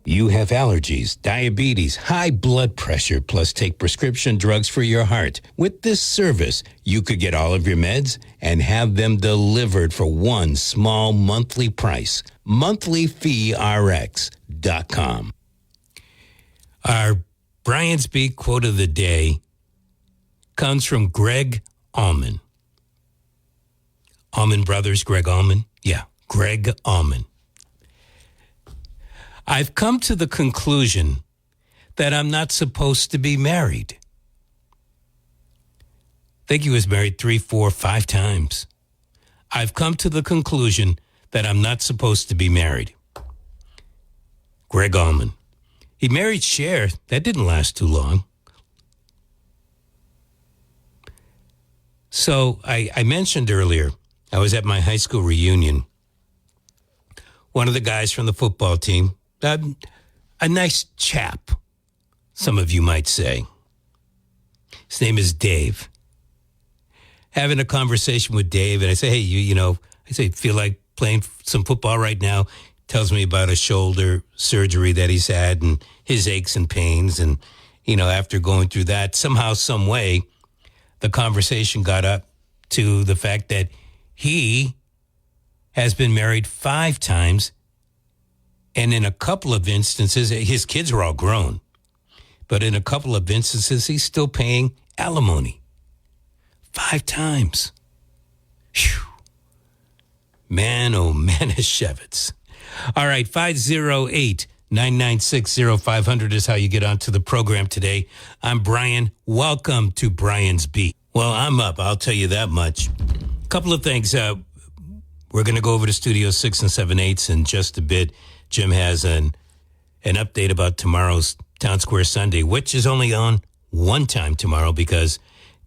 You have allergies, diabetes, high blood pressure, plus take prescription drugs for your heart. With this service, you could get all of your meds and have them delivered for one small monthly price. monthlyfeerx.com. Our Brian's Beat quote of the day comes from Greg Allman. Allman Brothers, Greg Allman? Yeah, Greg Allman. I've come to the conclusion that I'm not supposed to be married. I think he was married 3, 4, 5 times. I've come to the conclusion that I'm not supposed to be married. Greg Allman. He married Cher. That didn't last too long. So I mentioned earlier, I was at my high school reunion. One of the guys from the football team, a nice chap, some of you might say. His name is Dave. Having a conversation with Dave, and I say, hey, feel like playing some football right now? Tells me about a shoulder surgery that he's had and his aches and pains. And, after going through that, somehow, some way, the conversation got up to the fact that he has been married 5 times. And in a couple of instances, his kids are all grown. But in a couple of instances, he's still paying alimony. 5 times. Whew. Man, oh, Manischewitz. All right, 508-996-0500 is how you get onto the program today. I'm Brian. Welcome to Brian's Beat. Well, I'm up. I'll tell you that much. A couple of things. We're going to go over to Studio 6 and 7/8 in just a bit. Jim has an update about tomorrow's Town Square Sunday, which is only on one time tomorrow because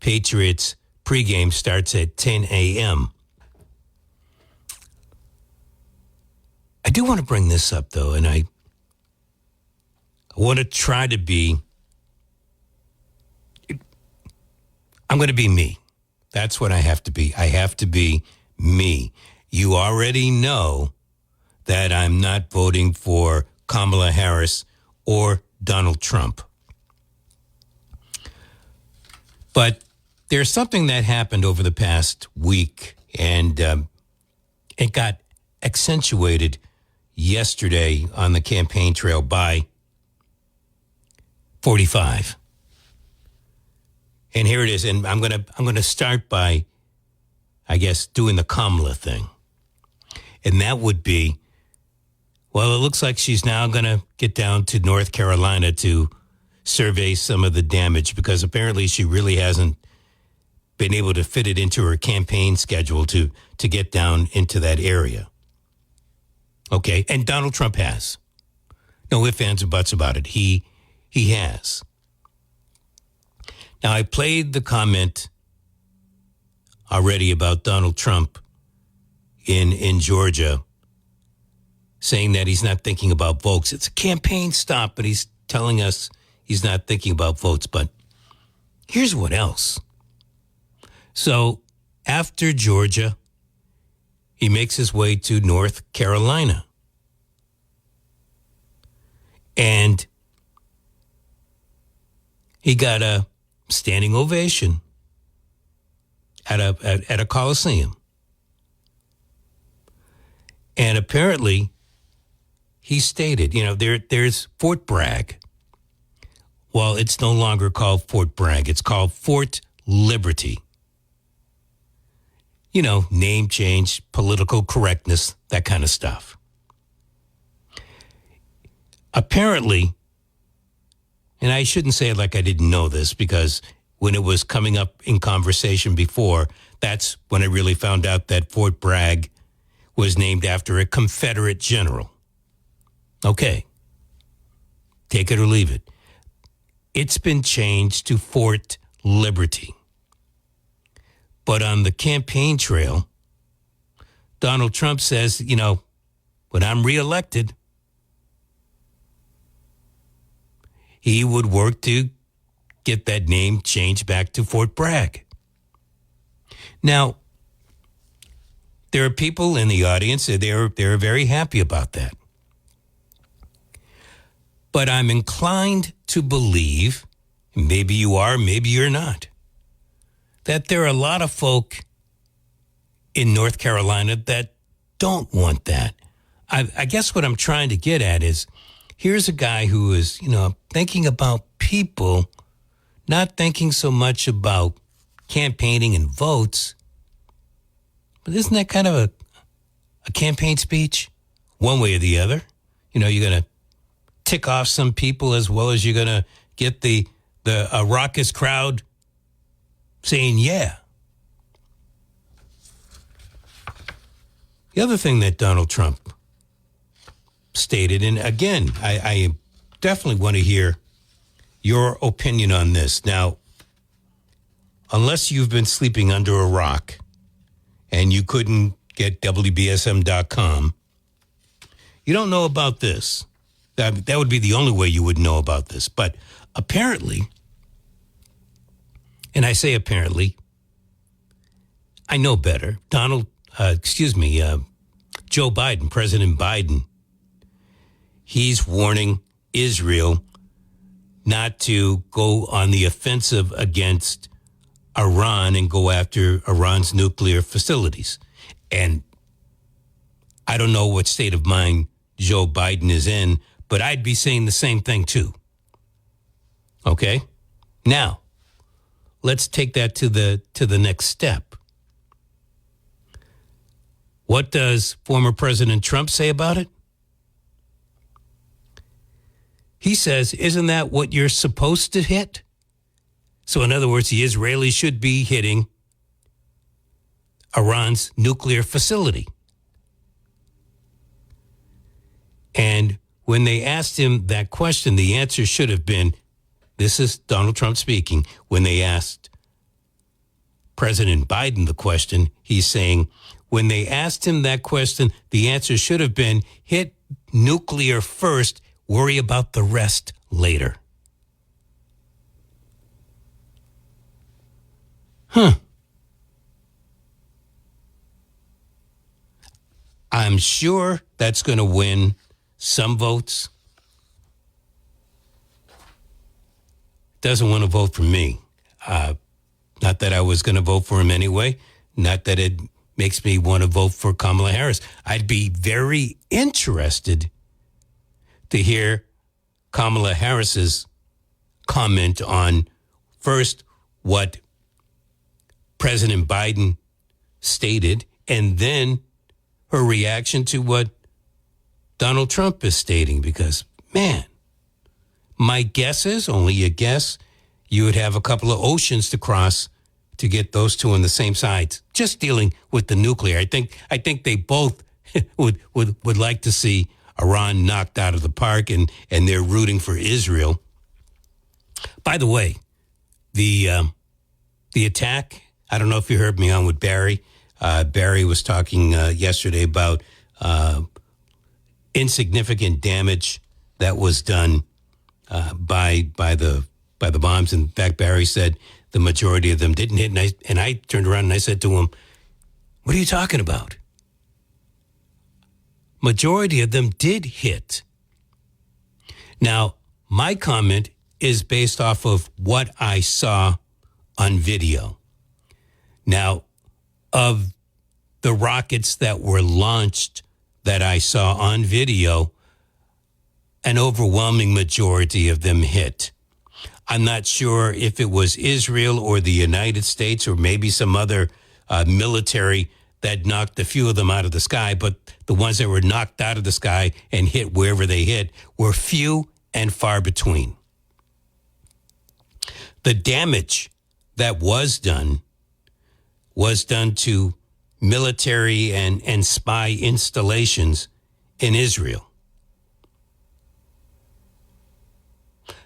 Patriots pregame starts at 10 a.m. I do want to bring this up, though, and I want to try to be... I'm going to be me. That's what I have to be. I have to be me. You already know that I'm not voting for Kamala Harris or Donald Trump. But there's something that happened over the past week, and it got accentuated yesterday on the campaign trail by 45. And here it is, and I'm gonna start by, I guess, doing the Kamala thing. And that would be, well, it looks like she's now going to get down to North Carolina to survey some of the damage because apparently she really hasn't been able to fit it into her campaign schedule to get down into that area. Okay, and Donald Trump has. No ifs, ands, or buts about it. He has. Now, I played the comment already about Donald Trump in Georgia, saying that he's not thinking about votes. It's a campaign stop, but he's telling us he's not thinking about votes. But here's what else. So after Georgia, he makes his way to North Carolina. And he got a standing ovation at a Coliseum. And apparently, he stated, there's Fort Bragg. Well, it's no longer called Fort Bragg. It's called Fort Liberty. Name change, political correctness, that kind of stuff. Apparently, and I shouldn't say it like I didn't know this because when it was coming up in conversation before, that's when I really found out that Fort Bragg was named after a Confederate general. Okay. Take it or leave it. It's been changed to Fort Liberty. But on the campaign trail, Donald Trump says, when I'm reelected, he would work to get that name changed back to Fort Bragg. Now, there are people in the audience, they're very happy about that. But I'm inclined to believe, maybe you are, maybe you're not, that there are a lot of folk in North Carolina that don't want that. I guess what I'm trying to get at is, here's a guy who is, thinking about people, not thinking so much about campaigning and votes. But isn't that kind of a campaign speech? One way or the other. You're going to tick off some people as well as you're going to get the raucous crowd saying, yeah. The other thing that Donald Trump stated, and again, I definitely want to hear your opinion on this. Now, unless you've been sleeping under a rock and you couldn't get WBSM.com, you don't know about this. That would be the only way you would know about this. But apparently, and I say apparently, I know better. Joe Biden, President Biden, he's warning Israel not to go on the offensive against Iran and go after Iran's nuclear facilities. And I don't know what state of mind Joe Biden is in, but I'd be saying the same thing too. Okay? Now, let's take that to the next step. What does former President Trump say about it? He says, isn't that what you're supposed to hit? So in other words, the Israelis should be hitting Iran's nuclear facility. And when they asked him that question, the answer should have been, this is Donald Trump speaking, when they asked President Biden the question, he's saying, when they asked him that question, the answer should have been, hit nuclear first, worry about the rest later. I'm sure that's going to win some votes. Doesn't want to vote for me. Not that I was going to vote for him anyway. Not that it makes me want to vote for Kamala Harris. I'd be very interested to hear Kamala Harris's comment on, first, what President Biden stated, and then her reaction to what Donald Trump is stating. Because, man, my guess is, only a guess, you would have a couple of oceans to cross to get those two on the same sides. Just dealing with the nuclear. I think they both would like to see Iran knocked out of the park, and they're rooting for Israel. By the way, the attack, I don't know if you heard me on with Barry. Barry was talking yesterday about insignificant damage that was done by the bombs. In fact, Barry said the majority of them didn't hit. And I turned around and I said to him, what are you talking about? Majority of them did hit. Now, my comment is based off of what I saw on video. Now, of the rockets that were launched that I saw on video, an overwhelming majority of them hit. I'm not sure if it was Israel or the United States or maybe some other military that knocked a few of them out of the sky, but the ones that were knocked out of the sky and hit wherever they hit were few and far between. The damage that was done to military and spy installations in Israel.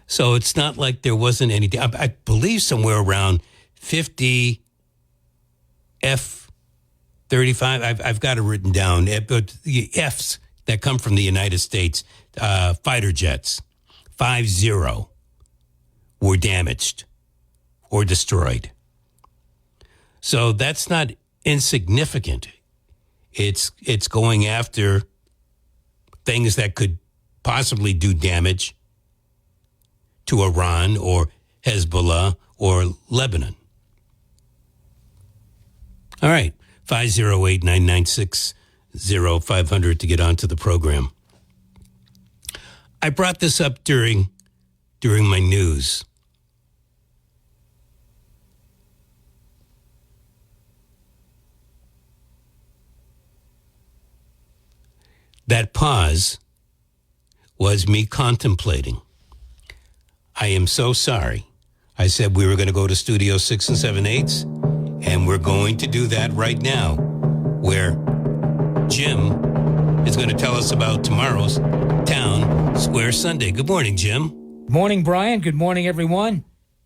So it's not like there wasn't any. I believe somewhere around 50 F-35. I've got it written down. But the Fs that come from the United States, fighter jets, 50 were damaged or destroyed. So that's not insignificant. It's going after things that could possibly do damage to Iran or Hezbollah or Lebanon. All right, 508-996-0500 to get onto the program. I brought this up during my news. That pause was me contemplating. I am so sorry. I said we were going to go to Studio 6 and 7/8, and we're going to do that right now, where Jim is going to tell us about tomorrow's Town Square Sunday. Good morning, Jim. Good morning, Brian. Good morning, everyone.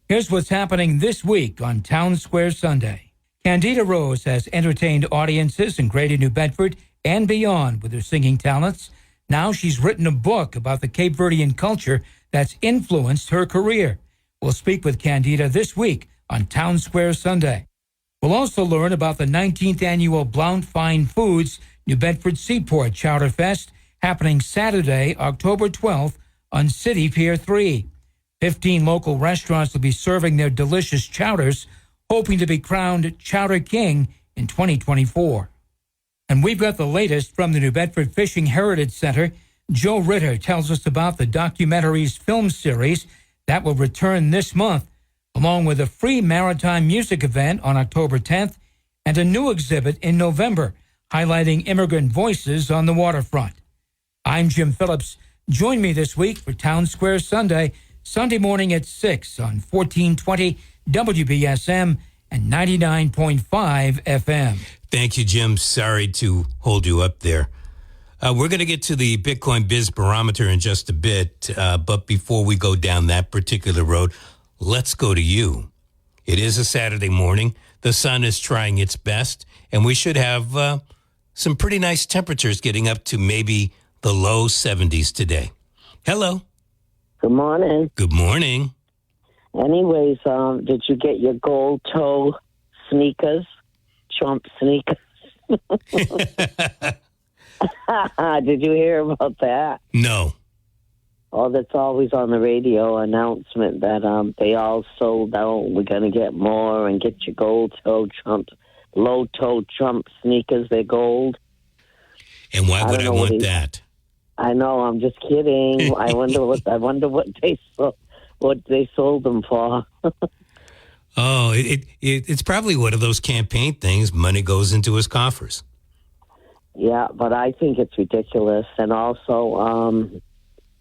Here's what's happening this week on Town Square Sunday. Candida Rose has entertained audiences in Greater New Bedford and beyond with her singing talents. Now she's written a book about the Cape Verdean culture that's influenced her career. We'll speak with Candida this week on Town Square Sunday. We'll also learn about the 19th annual Blount Fine Foods New Bedford Seaport Chowder Fest happening Saturday, October 12th on City Pier 3. 15 local restaurants will be serving their delicious chowders, hoping to be crowned Chowder King in 2024. And we've got the latest from the New Bedford Fishing Heritage Center. Joe Ritter tells us about the documentaries film series that will return this month, along with a free maritime music event on October 10th and a new exhibit in November, highlighting immigrant voices on the waterfront. I'm Jim Phillips. Join me this week for Town Square Sunday, Sunday morning at 6 on 1420 WBSM and 99.5 FM. Thank you, Jim. Sorry to hold you up there. We're going to get to the Bitcoin Biz Barometer in just a bit, but before we go down that particular road, let's go to you. It is a Saturday morning. The sun is trying its best, and we should have some pretty nice temperatures getting up to maybe the low 70s today. Hello. Good morning. Good morning. Anyways, did you get your gold toe sneakers? Trump sneakers? Did you hear about that? No. Oh, that's always on the radio announcement that they all sold out. We're going to get more and get your gold toe Trump, low toe Trump sneakers. They're gold. And why would I want that? I know. I'm just kidding. I wonder what they sold them for. Oh, it's probably one of those campaign things. Money goes into his coffers. Yeah, but I think it's ridiculous. And also,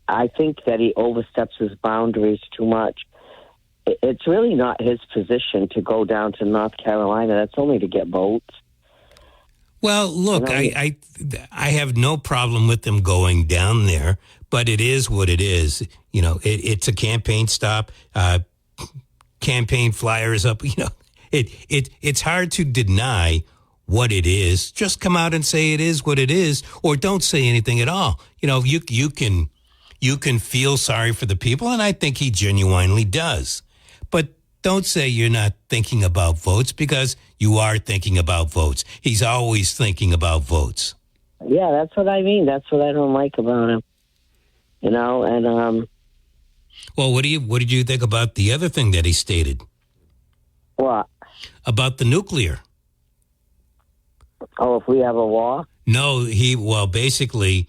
I think that he oversteps his boundaries too much. It's really not his position to go down to North Carolina. That's only to get votes. Well, look, I have no problem with them going down there, but it is what it is. You know, it's a campaign stop, campaign flyers up. You know, it's hard to deny what it is. Just come out and say it is what it is, or don't say anything at all. You know, you can feel sorry for the people, and I think he genuinely does. But don't say you're not thinking about votes, because you are thinking about votes. He's always thinking about votes. Yeah, that's what I mean. That's what I don't like about him. You know, and well, what did you think about the other thing that he stated? What? About the nuclear. Oh, if we have a war? No, basically,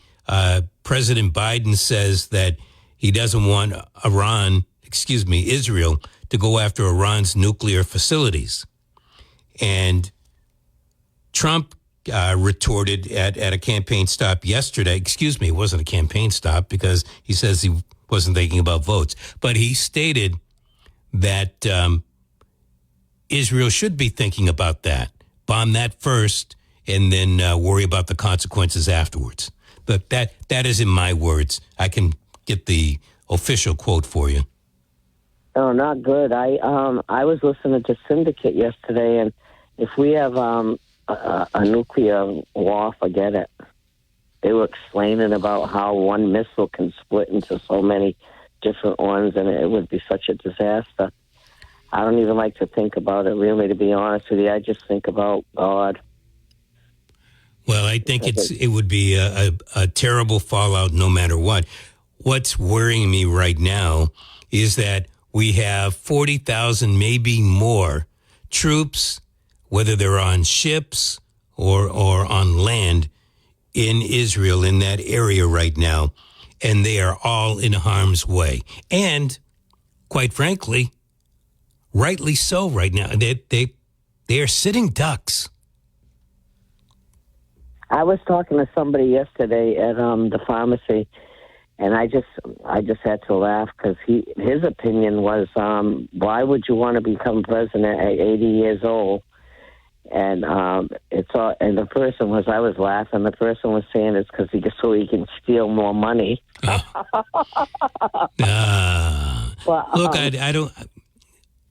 President Biden says that he doesn't want Israel, to go after Iran's nuclear facilities. And Trump retorted at a campaign stop yesterday. Excuse me, it wasn't a campaign stop, because he says he wasn't thinking about votes. But he stated that Israel should be thinking about that. Bomb that first, and then worry about the consequences afterwards. But that isn't my words. I can get the official quote for you. Oh, not good. I was listening to Syndicate yesterday, and if we have a nuclear war, forget it. They were explaining about how one missile can split into so many different ones, and it would be such a disaster. I don't even like to think about it, really, to be honest with you. I just think about God. Well, I think it would be a terrible fallout no matter what. what's worrying me right now is that we have 40,000, maybe more, troops, whether they're on ships or on land, in Israel, in that area right now, and they are all in harm's way. And, quite frankly, rightly so right now. They are sitting ducks. I was talking to somebody yesterday at the pharmacy, and I just had to laugh because his opinion was, why would you want to become president at 80 years old? And and the person was, I was laughing. The person was saying it's because he can steal more money. Well, look, I don't.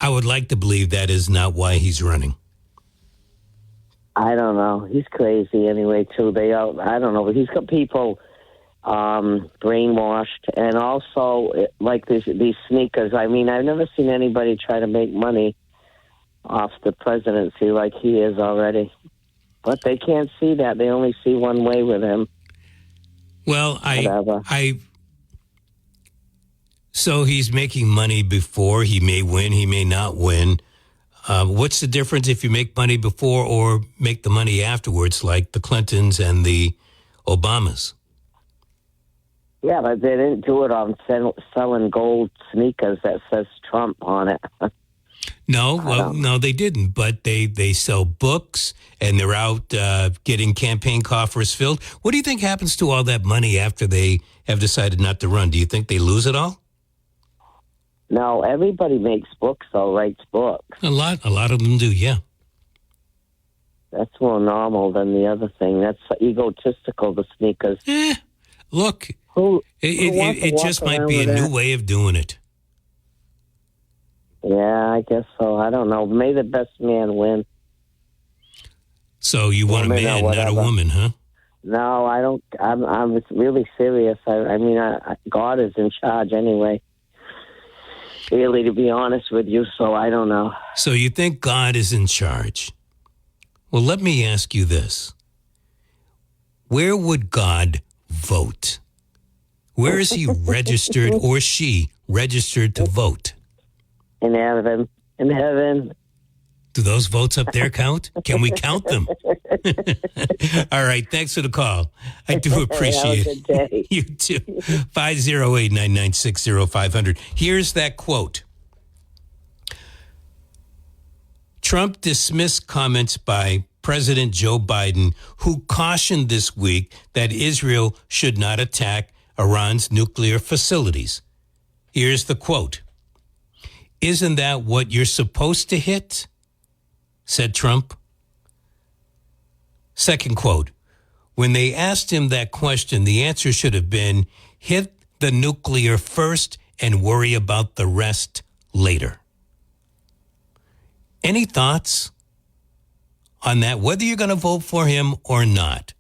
I would like to believe that is not why he's running. I don't know. He's crazy anyway, too. I don't know, but he's got people brainwashed, and also like these sneakers. I mean, I've never seen anybody try to make money off the presidency like he is already. But they can't see that. They only see one way with him. Well, so he's making money before. He may win, he may not win. What's the difference if you make money before or make the money afterwards, like the Clintons and the Obamas? Yeah, but they didn't do it on selling gold sneakers that says Trump on it. No, they didn't. But they sell books, and they're out getting campaign coffers filled. What do you think happens to all that money after they have decided not to run? Do you think they lose it all? No, everybody makes books or writes books. A lot of them do, yeah. That's more normal than the other thing. That's egotistical, the sneakers. Look, it just might be a new way of doing it. Yeah, I guess so. I don't know. May the best man win. So you want a man, not a woman, huh? No, I don't. I'm really serious. I mean, God is in charge anyway. Really, to be honest with you, so I don't know. So you think God is in charge? Well, let me ask you this. Where would God vote? Where is he registered or she registered to vote? In heaven. In heaven. Do those votes up there count? Can we count them? All right. Thanks for the call. I do appreciate it. Have a good day. You too. 508-996-0500. Here's that quote. Trump dismissed comments by President Joe Biden, who cautioned this week that Israel should not attack Iran's nuclear facilities. Here's the quote. "Isn't that what you're supposed to hit?" said Trump. Second quote, "When they asked him that question, the answer should have been, hit the nuclear first and worry about the rest later." Any thoughts on that, whether you're going to vote for him or not?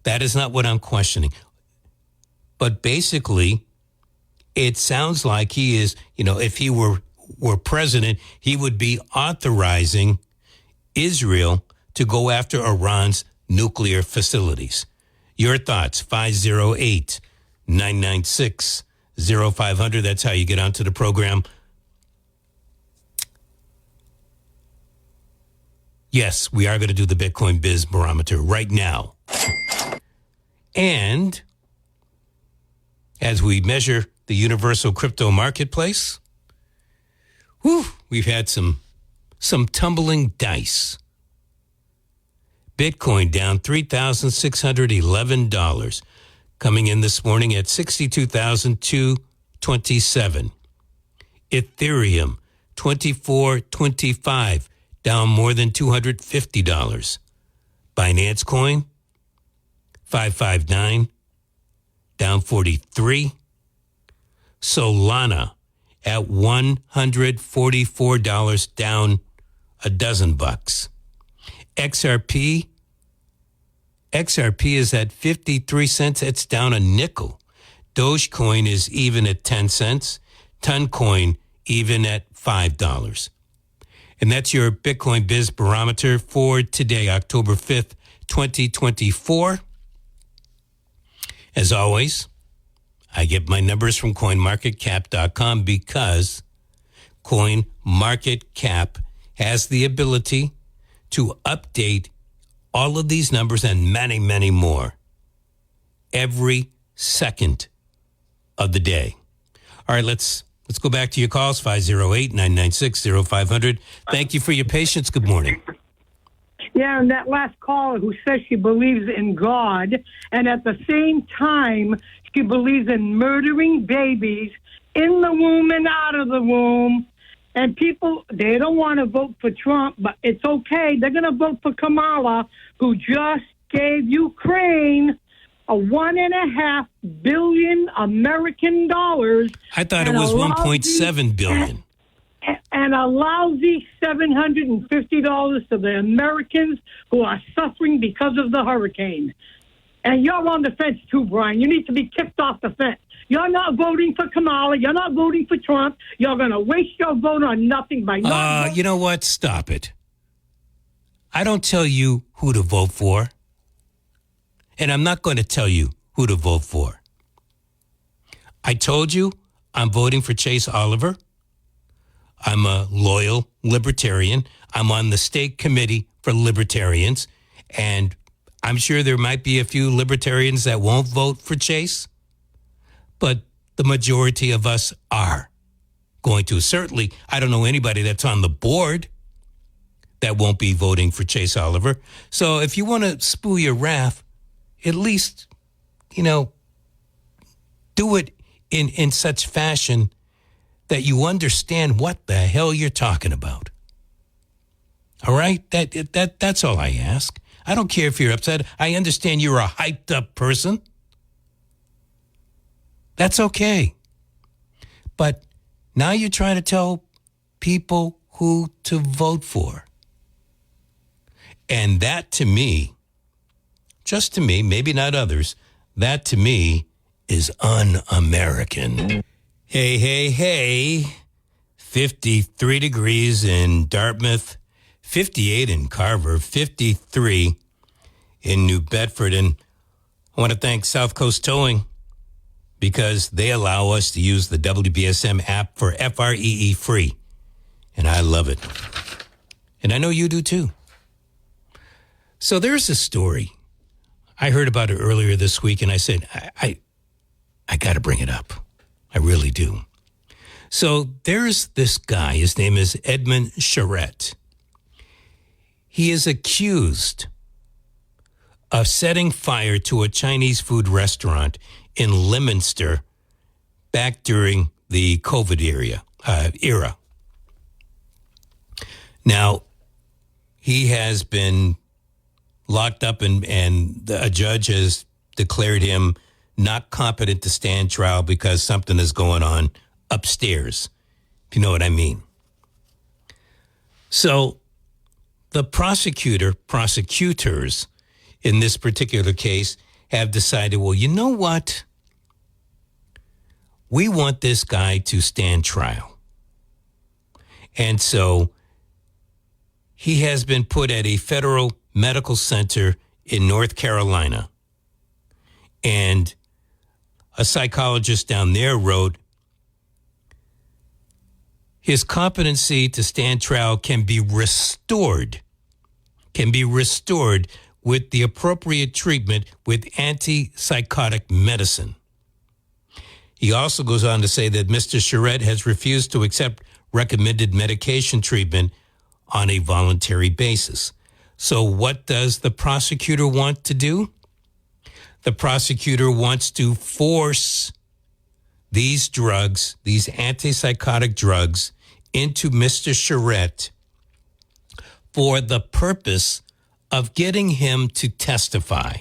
That is not what I'm questioning. But basically, it sounds like he is, if he were president, he would be authorizing Israel to go after Iran's nuclear facilities. Your thoughts, 508-996-0500. That's how you get onto the program. Yes, we are going to do the Bitcoin Biz Barometer right now. And as we measure the universal crypto marketplace, we've had some tumbling dice. Bitcoin down $3,611, coming in this morning at $62,227. Ethereum, $24.25, down more than $250. Binance Coin, 559, down 43. Solana at $144, down a dozen bucks. XRP is at 53 cents. It's down a nickel. Dogecoin is even at 10 cents. Toncoin even at $5. And that's your Bitcoin Biz Barometer for today, October 5th, 2024. As always, I get my numbers from coinmarketcap.com because CoinMarketCap has the ability to update all of these numbers and many, many more every second of the day. All right, let's go back to your calls, 508-996-0500. Thank you for your patience. Good morning. Yeah, and that last caller who says she believes in God, and at the same time, she believes in murdering babies in the womb and out of the womb. And people, they don't want to vote for Trump, but it's okay. They're going to vote for Kamala, who just gave Ukraine a $1.5 billion American dollars. I thought it was $1.7 billion. And a lousy $750 to the Americans who are suffering because of the hurricane. And you're on the fence too, Brian. You need to be kicked off the fence. You're not voting for Kamala. You're not voting for Trump. You're going to waste your vote on nothing by not You know what? Stop it. I don't tell you who to vote for. And I'm not going to tell you who to vote for. I told you I'm voting for Chase Oliver. I'm a loyal libertarian. I'm on the state committee for libertarians. And I'm sure there might be a few libertarians that won't vote for Chase. But the majority of us are going to. Certainly, I don't know anybody that's on the board that won't be voting for Chase Oliver. So if you want to spew your wrath, at least, do it in such fashion that you understand what the hell you're talking about. All right? That's all I ask. I don't care if you're upset. I understand you're a hyped up person. That's okay. But now you're trying to tell people who to vote for. And that to me, just to me, maybe not others, that to me is un-American. Hey. 53 degrees in Dartmouth, 58 in Carver, 53 in New Bedford. And I want to thank SouthCoast Towing because they allow us to use the WBSM app for FREE free. And I love it. And I know you do too. So there's a story. I heard about it earlier this week, and I said, I got to bring it up. I really do. So there's this guy. His name is Edmund Charette. He is accused of setting fire to a Chinese food restaurant in Leominster back during the COVID era. Now, he has been locked up and a judge has declared him not competent to stand trial because something is going on upstairs, if you know what I mean. So the prosecutors in this particular case have decided, well, you know what? We want this guy to stand trial. And so he has been put at a federal medical center in North Carolina. And a psychologist down there wrote, his competency to stand trial can be restored with the appropriate treatment with antipsychotic medicine. He also goes on to say that Mr. Charette has refused to accept recommended medication treatment on a voluntary basis. So what does the prosecutor want to do? The prosecutor wants to force these drugs, these antipsychotic drugs, into Mr. Charette for the purpose of getting him to testify.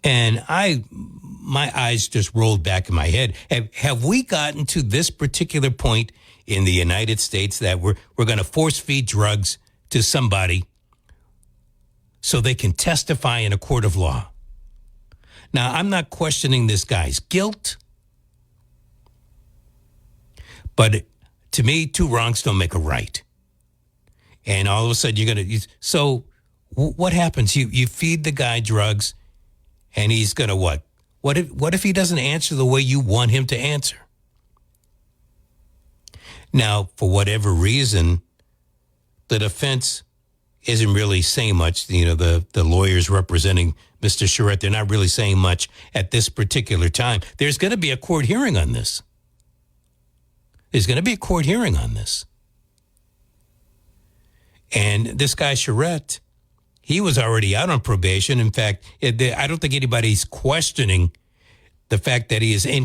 And my eyes just rolled back in my head. Have we gotten to this particular point in the United States that we're going to force feed drugs to somebody so they can testify in a court of law? Now, I'm not questioning this guy's guilt, but to me, two wrongs don't make a right. And all of a sudden, you're going to... So what happens? You feed the guy drugs, and he's going to what? What if he doesn't answer the way you want him to answer? Now, for whatever reason, the defense isn't really saying much. The lawyers representing Mr. Charette, they're not really saying much at this particular time. There's going to be a court hearing on this. There's going to be a court hearing on this. And this guy Charette, he was already out on probation. In fact, I don't think anybody's questioning the fact that he is in